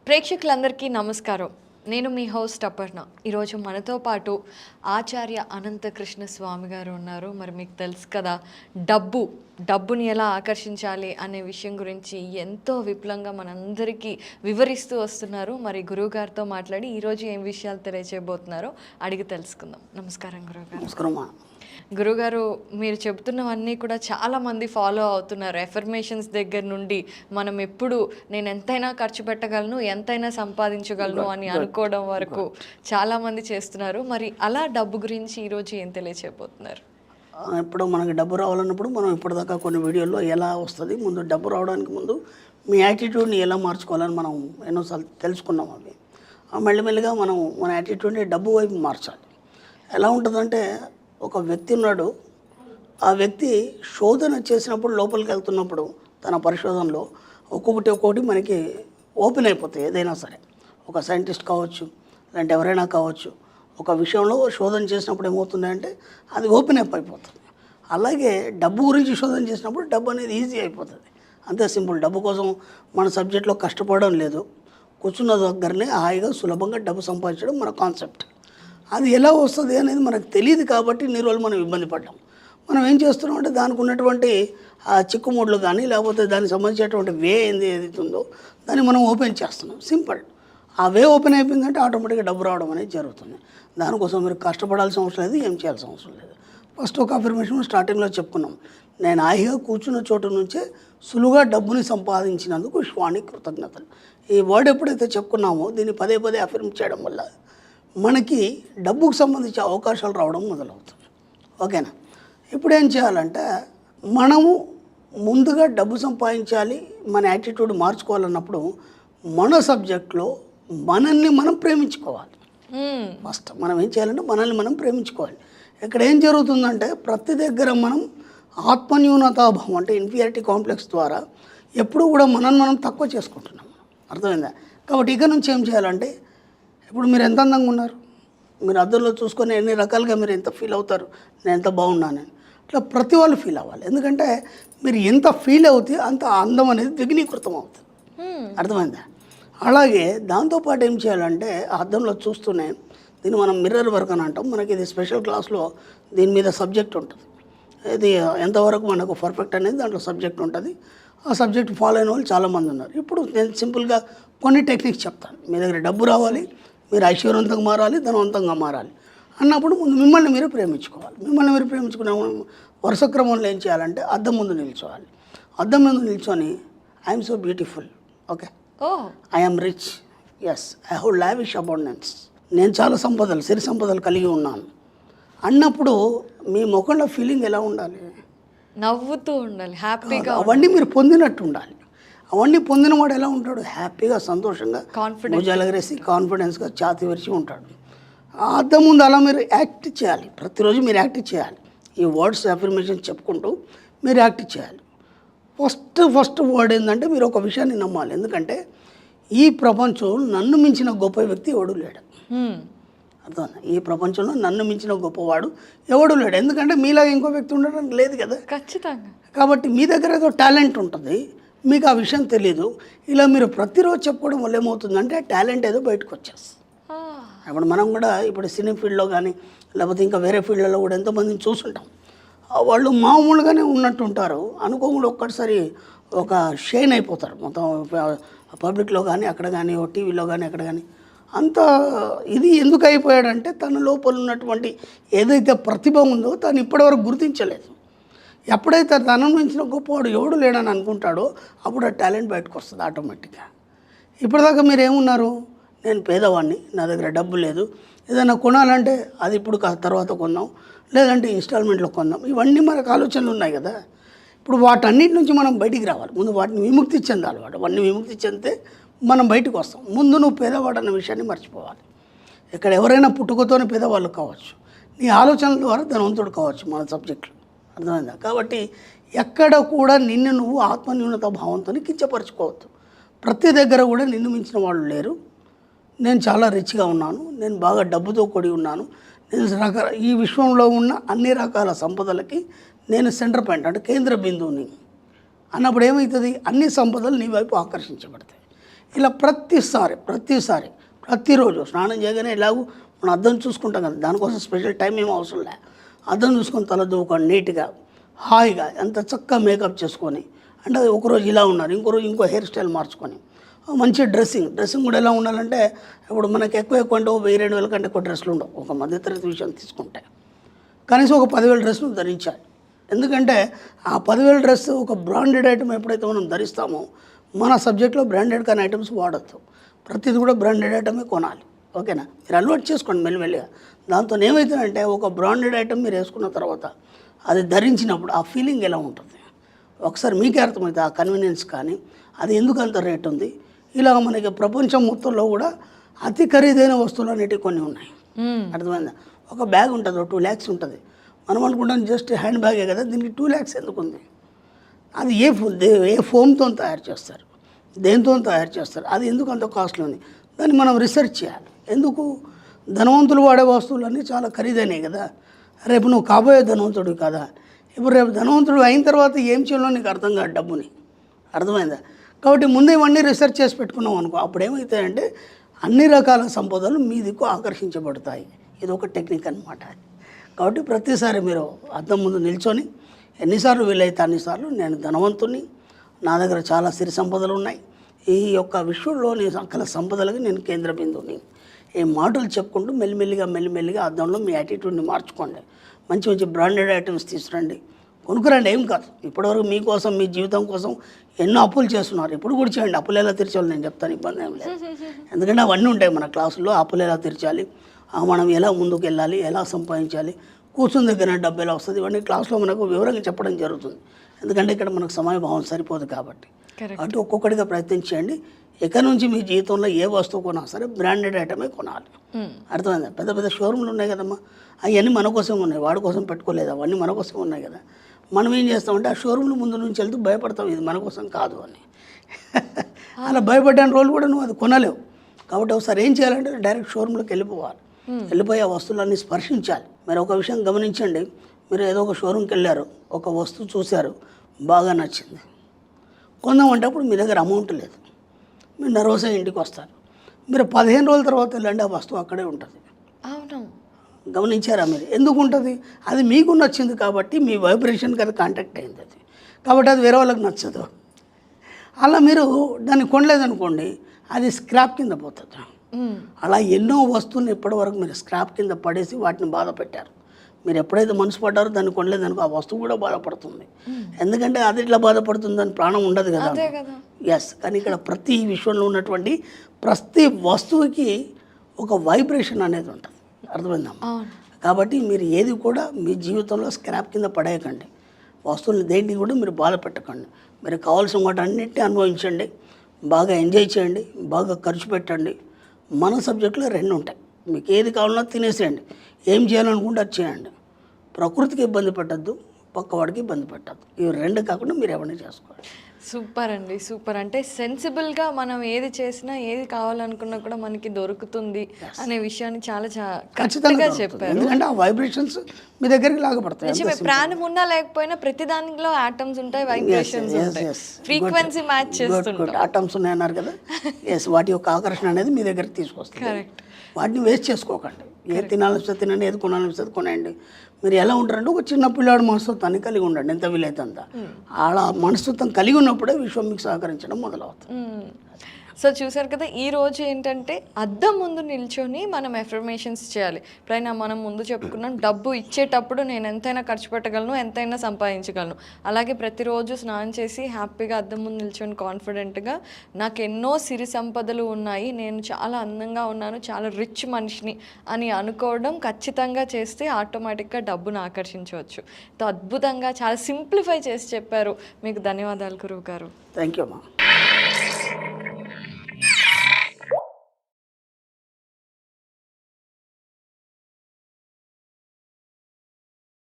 ప్రేక్షకులందరికీ నమస్కారం. నేను మీ హోస్ట్ అపర్ణ. ఈరోజు మనతో పాటు ఆచార్య అనంతకృష్ణ స్వామి గారు ఉన్నారు. మరి మీకు తెలుసు కదా, డబ్బుని ఎలా ఆకర్షించాలి అనే విషయం గురించి ఎంతో విపులంగా మనందరికీ వివరిస్తూ వస్తున్నారు. మరి గురువుగారితో మాట్లాడి ఈరోజు ఏం విషయాలు తెలియజేయబోతున్నారో అడిగి తెలుసుకుందాం. నమస్కారం గురువుగారు. నమస్కారం. గురుగారు, మీరు చెబుతున్నవన్నీ కూడా చాలామంది ఫాలో అవుతున్నారు. ఎఫర్మేషన్స్ దగ్గర నుండి మనం ఎప్పుడు నేను ఎంతైనా ఖర్చు పెట్టగలను, ఎంతైనా సంపాదించగలను అని అనుకోవడం వరకు చాలామంది చేస్తున్నారు. మరి అలా డబ్బు గురించి ఈరోజు ఏం తెలియచేయబోతున్నారు? ఇప్పుడు మనకి డబ్బు రావాలన్నప్పుడు మనం ఇప్పటిదాకా కొన్ని వీడియోల్లో ఎలా వస్తుంది, ముందు డబ్బు రావడానికి ముందు మీ యాటిట్యూడ్ని ఎలా మార్చుకోవాలని మనం ఎన్నోసార్లు తెలుసుకున్నాం. అవి మెల్లిమెల్లిగా మనం మన యాటిట్యూడ్ని డబ్బు వైపు మార్చాలి. ఎలా ఉంటుందంటే, ఒక వ్యక్తి ఉన్నాడు, ఆ వ్యక్తి శోధన చేసినప్పుడు లోపలికి వెళ్తున్నప్పుడు తన పరిశోధనలో ఒక్కొక్కటి మనకి ఓపెన్ అయిపోతాయి. ఏదైనా సరే, ఒక సైంటిస్ట్ కావచ్చు, లేదంటే ఎవరైనా కావచ్చు, ఒక విషయంలో శోధన చేసినప్పుడు ఏమవుతుందంటే అది ఓపెన్ అప్ అయిపోతుంది. అలాగే డబ్బు గురించి శోధన చేసినప్పుడు డబ్బు అనేది ఈజీ అయిపోతుంది. అంతే సింపుల్. డబ్బు కోసం మన సబ్జెక్ట్లో కష్టపడడం లేదు, కూర్చున్న దగ్గరనే హాయిగా సులభంగా డబ్బు సంపాదించడం మన కాన్సెప్ట్. అది ఎలా వస్తుంది అనేది మనకు తెలియదు కాబట్టి ఇన్ని రోజులు మనం ఇబ్బంది పడ్డాం. మనం ఏం చేస్తున్నాం అంటే, దానికి ఉన్నటువంటి ఆ చిక్కుముడ్లు కానీ, లేకపోతే దానికి సంబంధించినటువంటి వే ఏదైతే ఉందో దాన్ని మనం ఓపెన్ చేస్తున్నాం. సింపుల్. ఆ వే ఓపెన్ అయిపోయిందంటే ఆటోమేటిక్గా డబ్బు రావడం అనేది జరుగుతుంది. దానికోసం మీరు కష్టపడాల్సిన అవసరం లేదు, ఏం చేయాల్సిన అవసరం లేదు. ఫస్ట్ ఒక అఫర్మేషన్ స్టార్టింగ్లో చెప్పుకున్నాం. నేను హాయిగా కూర్చున్న చోటు నుంచే సులువుగా డబ్బుని సంపాదించినందుకు విశ్వానికి కృతజ్ఞతలు. ఈ వర్డ్ ఎప్పుడైతే చెప్పుకున్నామో దీన్ని పదే పదే అఫర్మ్ చేయడం వల్ల మనకి డబ్బుకు సంబంధించిన అవకాశాలు రావడం మొదలవుతుంది. ఓకేనా? ఇప్పుడు ఏం చేయాలంటే, మనము ముందుగా డబ్బు సంపాదించాలి, మన యాటిట్యూడ్ మార్చుకోవాలన్నప్పుడు మన సబ్జెక్ట్లో మనల్ని మనం ప్రేమించుకోవాలి. ఫస్ట్ మనం ఏం చేయాలంటే మనల్ని మనం ప్రేమించుకోవాలి. ఇక్కడ ఏం జరుగుతుందంటే, ప్రతి దగ్గర మనం ఆత్మన్యూనతాభావం అంటే ఇన్ఫీరియారిటీ కాంప్లెక్స్ ద్వారా ఎప్పుడూ కూడా మనల్ని మనం తక్కువ చేసుకుంటున్నాం. అర్థమైందా? కాబట్టి ఇక నుంచి ఏం చేయాలంటే, ఇప్పుడు మీరు ఎంత అందంగా ఉన్నారు, మీరు అద్దంలో చూసుకొని ఎన్ని రకాలుగా మీరు ఎంత ఫీల్ అవుతారు, నేను ఎంత బాగున్నానని. ఇట్లా ప్రతి వాళ్ళు ఫీల్ అవ్వాలి. ఎందుకంటే మీరు ఎంత ఫీల్ అవుతే అంత అందం అనేది ద్విగుణీకృతం అవుతుంది. అర్థమైందా? అలాగే దాంతోపాటు ఏం చేయాలంటే, అద్దంలో చూస్తూనే, దీన్ని మనం మిర్రర్ వర్క్ అని అంటాం. మనకి ఇది స్పెషల్ క్లాస్లో దీని మీద సబ్జెక్ట్ ఉంటుంది. ఇది ఎంతవరకు మనకు పర్ఫెక్ట్ అనేది దాంట్లో సబ్జెక్ట్ ఉంటుంది. ఆ సబ్జెక్ట్ ఫాలో అయిన వాళ్ళు చాలామంది ఉన్నారు. ఇప్పుడు నేను సింపుల్గా కొన్ని టెక్నిక్స్ చెప్తాను. మీ దగ్గర డబ్బు రావాలి, మీరు ఐశ్వర్యవంతంగా మారాలి, ధనవంతంగా మారాలి అన్నప్పుడు ముందు మిమ్మల్ని మీరు ప్రేమించుకోవాలి. మిమ్మల్ని మీరు ప్రేమించుకునే వరుస క్రమంలో ఏం చేయాలంటే, అద్దం ముందు నిల్చోవాలి. అద్దం ముందు నిల్చొని, I'm so beautiful, okay, I'm rich, yes, I have lavish abundance, నేను చాలా సంపదలు, సిరి సంపదలు కలిగి ఉన్నాను అన్నప్పుడు మీ ముఖంలో ఫీలింగ్ ఎలా ఉండాలి? నవ్వుతూ ఉండాలి, హ్యాపీగా. అవన్నీ మీరు పొందినట్టు ఉండాలి. అవన్నీ పొందినవాడు ఎలా ఉంటాడు? హ్యాపీగా, సంతోషంగా, భుజాలెగరేసి కాన్ఫిడెన్స్గా ఛాతీ విరిచి ఉంటాడు. ఆ అద్దం ముందు అలా మీరు యాక్ట్ చేయాలి. ప్రతిరోజు మీరు యాక్ట్ చేయాలి. ఈ వర్డ్స్ అఫర్మేషన్ చెప్పుకుంటూ మీరు యాక్ట్ చేయాలి. ఫస్ట్ వర్డ్ ఏంటంటే, మీరు ఒక విషయాన్ని నమ్మాలి. ఎందుకంటే ఈ ప్రపంచంలో నన్ను మించిన గొప్ప వ్యక్తి ఎవడు లేడు. అర్థం? ఈ ప్రపంచంలో నన్ను మించిన గొప్పవాడు ఎవడు లేడు. ఎందుకంటే మీలాగా ఇంకో వ్యక్తి ఉండడానికి లేదు కదా. ఖచ్చితంగా. కాబట్టి మీ దగ్గర ఏదో టాలెంట్ ఉంటుంది, మీకు ఆ విషయం తెలియదు. ఇలా మీరు ప్రతిరోజు చెప్పుకోవడం వల్ల ఏమవుతుందంటే, ఆ టాలెంట్ ఏదో బయటకు వచ్చేస్తుంది. ఇప్పుడు మనం కూడా ఇప్పుడు సినీ ఫీల్డ్లో కానీ, లేకపోతే ఇంకా వేరే ఫీల్డ్లలో కూడా ఎంతోమందిని చూసుంటాం. వాళ్ళు మామూలుగానే ఉన్నట్టు ఉంటారు, అనుకోకుండా ఒక్కసారి ఒక షైన్ అయిపోతారు. మొత్తం పబ్లిక్లో కానీ, అక్కడ కానీ, టీవీలో కానీ, అక్కడ కానీ. అంత ఇది ఎందుకు అయిపోయాడంటే, తన లోపల ఉన్నటువంటి ఏదైతే ప్రతిభ ఉందో తను ఇప్పటివరకు గుర్తించలేదు. ఎప్పుడైతే తనను మించిన గొప్పవాడు ఎవడు లేడని అనుకుంటాడో అప్పుడు ఆ టాలెంట్ బయటకు వస్తుంది ఆటోమేటిక్గా. ఇప్పటిదాకా మీరు ఏమున్నారు? నేను పేదవాడిని, నా దగ్గర డబ్బు లేదు, ఏదైనా కొనాలంటే అది ఇప్పుడు తర్వాత కొందాం, లేదంటే ఇన్స్టాల్మెంట్లో కొందాం, ఇవన్నీ మనకు ఆలోచనలు ఉన్నాయి కదా. ఇప్పుడు వాటన్నిటి నుంచి మనం బయటికి రావాలి. ముందు వాటిని విముక్తి చెందాలి. అవన్నీ విముక్తి చెందితే మనం బయటకు వస్తాం. ముందు నువ్వు పేదవాడు అన్న విషయాన్ని మర్చిపోవాలి. ఇక్కడ ఎవరైనా పుట్టుకతోనే పేదవాళ్ళు కావచ్చు, నీ ఆలోచనల ద్వారా ధనవంతుడు కావచ్చు మన సబ్జెక్టులు. అర్థమైందా? కాబట్టి ఎక్కడ కూడా నిన్ను నువ్వు ఆత్మన్యూనత భావంతో కించపరచుకోవద్దు. ప్రతి దగ్గర కూడా నిన్ను మించిన వాళ్ళు లేరు, నేను చాలా రిచ్గా ఉన్నాను, నేను బాగా డబ్బుతో కూడి ఉన్నాను, నేను ఈ విశ్వంలో ఉన్న అన్ని రకాల సంపదలకి నేను సెంటర్ పాయింట్ అంటే కేంద్ర బిందువుని అన్నప్పుడు ఏమవుతుంది? అన్ని సంపదలు నీ వైపు ఆకర్షించబడతాయి. ఇలా ప్రతిరోజు స్నానం చేయగానే ఎలాగూ మనం అద్దం చూసుకుంటాం కదా, దానికోసం స్పెషల్ టైం ఏం అవసరం లే. అద్దం చూసుకొని తల దూకొని నీట్గా హాయిగా ఎంత చక్కగా మేకప్ చేసుకొని, అంటే ఒకరోజు ఇలా ఉన్నారు, ఇంకో రోజు ఇంకో హెయిర్ స్టైల్ మార్చుకొని, మంచి డ్రెస్సింగ్ కూడా ఎలా ఉండాలంటే, ఇప్పుడు మనకి ఎక్కువ అంటే 1000-2000 కంటే ఎక్కువ డ్రెస్సులు ఉండవు. ఒక మధ్యతరగతి విషయం తీసుకుంటే కనీసం ఒక 10,000 డ్రెస్సులు ధరించాలి. ఎందుకంటే ఆ 10,000 డ్రెస్ ఒక బ్రాండెడ్ ఐటమ్ ఎప్పుడైతే మనం ధరిస్తామో, మన సబ్జెక్ట్లో బ్రాండెడ్ కానీ ఐటమ్స్ వాడద్దు, ప్రతిది కూడా బ్రాండెడ్ ఐటమే కొనాలి. ఓకేనా? మీరు అలవాటు చేసుకోండి మెల్లిమెల్లిగా. దాంతో ఏమవుతుందంటే, ఒక బ్రాండెడ్ ఐటమ్ మీరు వేసుకున్న తర్వాత అది ధరించినప్పుడు ఆ ఫీలింగ్ ఎలా ఉంటుంది ఒకసారి మీకే అర్థమవుతుంది. ఆ కన్వీనియన్స్ కానీ అది ఎందుకు అంత రేట్ ఉంది. ఇలా మనకి ప్రపంచం మొత్తంలో కూడా అతి ఖరీదైన వస్తువులు అనేటివి కొన్ని ఉన్నాయి. అర్థమైందా? ఒక బ్యాగ్ ఉంటుంది, 2 lakhs ఉంటుంది. మనం అనుకుంటాం జస్ట్ హ్యాండ్ బ్యాగే కదా, దీనికి 2 lakhs ఎందుకు ఉంది? అది ఏ ఫోమ్తో తయారు చేస్తారు, దేంతో తయారు చేస్తారు, అది ఎందుకు అంత కాస్ట్లీ ఉంది, దాన్ని మనం రీసెర్చ్ చేయాలి. ఎందుకు? ధనవంతులు వాడే వస్తువులన్నీ చాలా ఖరీదైనవి కదా. రేపు నువ్వు కాబోయే ధనవంతుడు కదా. ఇప్పుడు రేపు ధనవంతుడు అయిన తర్వాత ఏం చేయాలో నీకు అర్థం కాదు డబ్బుని. అర్థమైందా? కాబట్టి ముందే ఇవన్నీ రీసెర్చ్ చేసి పెట్టుకున్నాం అనుకో, అప్పుడు ఏమవుతాయంటే అన్ని రకాల సంపదలు మీ దిక్కు ఆకర్షించబడతాయి. ఇది ఒక టెక్నిక్ అన్నమాట. కాబట్టి ప్రతిసారి మీరు అద్దం ముందు నిల్చొని ఎన్నిసార్లు వీలైతే అన్నిసార్లు నేను ధనవంతుని, నా దగ్గర చాలా సిరి సంపదలు ఉన్నాయి, ఈ యొక్క విశ్వంలోని సకల సంపదలకి నేను కేంద్ర బిందువుని, ఈ మాటలు చెప్పుకుంటూ మెల్లిమెల్లిగా అద్దంలో మీ యాటిట్యూడ్ని మార్చుకోండి. మంచి బ్రాండెడ్ ఐటమ్స్ తీసుకురండి, కొనుక్కురండి. ఏం కాదు, ఇప్పటివరకు మీకోసం మీ జీవితం కోసం ఎన్నో అప్పులు చేస్తున్నారు, ఇప్పుడు కూడా చేయండి. అప్పులు ఎలా తీర్చాలి నేను చెప్తాను, ఇబ్బంది ఏం లేదు. ఎందుకంటే అవన్నీ ఉంటాయి మన క్లాసుల్లో. అప్పులు ఎలా తీర్చాలి, మనం ఎలా ముందుకు వెళ్ళాలి, ఎలా సంపాదించాలి, కూర్చుని దగ్గర డబ్బు ఎలా వస్తుంది, ఇవన్నీ క్లాస్లో మనకు వివరంగా చెప్పడం జరుగుతుంది. ఎందుకంటే ఇక్కడ మనకు సమయభావం సరిపోదు కాబట్టి. కాబట్టి ఒక్కొక్కటిగా ప్రయత్నించండి. ఎక్కడి నుంచి మీ జీవితంలో ఏ వస్తువు కొన్నా సరే బ్రాండెడ్ ఐటమే కొనాలి. అర్థమైందా? పెద్ద షోరూమ్లు ఉన్నాయి కదమ్మా, అవన్నీ మన కోసం ఉన్నాయి, వాడి కోసం పెట్టుకోలేదు, అవన్నీ మన కోసం ఉన్నాయి కదా. మనం ఏం చేస్తామంటే ఆ షోరూమ్ల ముందు నుంచి వెళ్తూ భయపడతాం, ఇది మన కోసం కాదు అని. అలా భయపడ్డాని రోజులు కూడా నువ్వు అది కొనలేవు. కాబట్టి ఒకసారి ఏం చేయాలంటే డైరెక్ట్ షోరూంలోకి వెళ్ళిపోయి ఆ వస్తువులన్నీ స్పర్శించాలి. మీరు ఒక విషయం గమనించండి, మీరు ఏదో ఒక షోరూమ్కి వెళ్ళారు, ఒక వస్తువు చూశారు, బాగా నచ్చింది, కొందామంటే అప్పుడు మీ దగ్గర అమౌంట్ లేదు, మీరు నర్వస్గా ఇంటికి వస్తారు. మీరు 15 రోజుల తర్వాత వెళ్ళండి, ఆ వస్తువు అక్కడే ఉంటుంది. అవును, గమనించారా మీరు? ఎందుకు ఉంటుంది? అది మీకు నచ్చింది కాబట్టి, మీ వైబ్రేషన్కి అది కాంటాక్ట్ అయింది అది, కాబట్టి అది వేరే వాళ్ళకి నచ్చదు. అలా మీరు దాన్ని కొనలేదనుకోండి, అది స్క్రాప్ కింద పోతుంది. అలా ఎన్నో వస్తువులు ఇప్పటివరకు మీరు స్క్రాప్ కింద పడేసి వాటిని బాధ పెట్టారు. మీరు ఎప్పుడైతే మనసు పడ్డారో దాన్ని కొనలేదనుకో, ఆ వస్తువు కూడా బాధపడుతుంది. ఎందుకంటే అది ఇట్లా బాధపడుతుంది, అని ప్రాణం ఉండదు కదా. ఎస్, కానీ ఇక్కడ ప్రతి విశ్వంలో ఉన్నటువంటి ప్రతి వస్తువుకి ఒక వైబ్రేషన్ అనేది ఉంటుంది. అర్థమైందమ్మా? కాబట్టి మీరు ఏది కూడా మీ జీవితంలో స్క్రాప్ కింద పడేయకండి, వస్తువులు దేంటిని కూడా మీరు బాధ పెట్టకండి. మీరు కావాల్సిన వాటి అన్నింటినీ అనుభవించండి, బాగా ఎంజాయ్ చేయండి, బాగా ఖర్చు పెట్టండి. మన సబ్జెక్టులో 2 ఉంటాయి, మీకు ఏది కావాలన్నా తినేసేయండి, ఏం చేయాలనుకుంటే అది చేయండి. ప్రకృతికి ఇబ్బంది పెట్టద్దు, పక్కవాడికి ఇబ్బంది పెట్టద్దు. ఇవి 2 కాకుండా మీరు ఎవరిని చేసుకోవాలి. సూపర్ అండి, సూపర్. అంటే సెన్సిబుల్గా మనం ఏది చేసినా, ఏది కావాలనుకున్నా కూడా మనకి దొరుకుతుంది అనే విషయాన్ని చాలా ఖచ్చితంగా చెప్పారు. ఎందుకంటే ఆ వైబ్రేషన్స్ మీ దగ్గరికి లాగపడతాయి. ప్రాణం ఉన్నా లేకపోయినా ప్రతి దానిలో ఆటమ్స్ ఉంటాయి, వైబ్రేషన్స్ ఉంటాయి, ఫ్రీక్వెన్సీ మ్యాచ్ చేస్తుంటాయి. ఆటమ్స్ ఉన్నాయన్నారు కదా, ఎస్, వాటి యొక్క ఆకర్షణ అనేది మీ దగ్గరికి తీసుకొస్తుంది. కరెక్ట్. వాటిని వేస్ట్ చేసుకోకండి. ఏది తినాలనిపిస్తే తినండి, ఏది కొనాలనిపిస్తే కొనండి. మీరు ఎలా ఉంటారంటే ఒక చిన్న పిల్లాడు మనస్తత్వాన్ని కలిగి ఉండండి, ఎంత వీలైతే అంత. అలా మనస్తత్వం కలిగి ఉన్నప్పుడే విశ్వం మీకు సహకరించడం మొదలవుతుంది. సో చూసారు కదా, ఈ రోజు ఏంటంటే అద్దం ముందు నిల్చొని మనం ఎఫర్మేషన్స్ చేయాలి. ఎప్పుడైనా మనం ముందు చెప్పుకున్నాం, డబ్బు ఇచ్చేటప్పుడు నేను ఎంతైనా ఖర్చు పెట్టగలను, ఎంతైనా సంపాదించగలను. అలాగే ప్రతిరోజు స్నానం చేసి హ్యాపీగా అద్దం ముందు నిల్చొని కాన్ఫిడెంట్గా నాకు ఎన్నో సిరి సంపదలు ఉన్నాయి, నేను చాలా అందంగా ఉన్నాను, చాలా రిచ్ మనిషిని అని అనుకోవడం ఖచ్చితంగా చేస్తే ఆటోమేటిక్గా డబ్బును ఆకర్షించవచ్చు. అద్భుతంగా చాలా సింప్లిఫై చేసి చెప్పారు. మీకు ధన్యవాదాలు గురువు గారు. థ్యాంక్ యూ అమ్మా.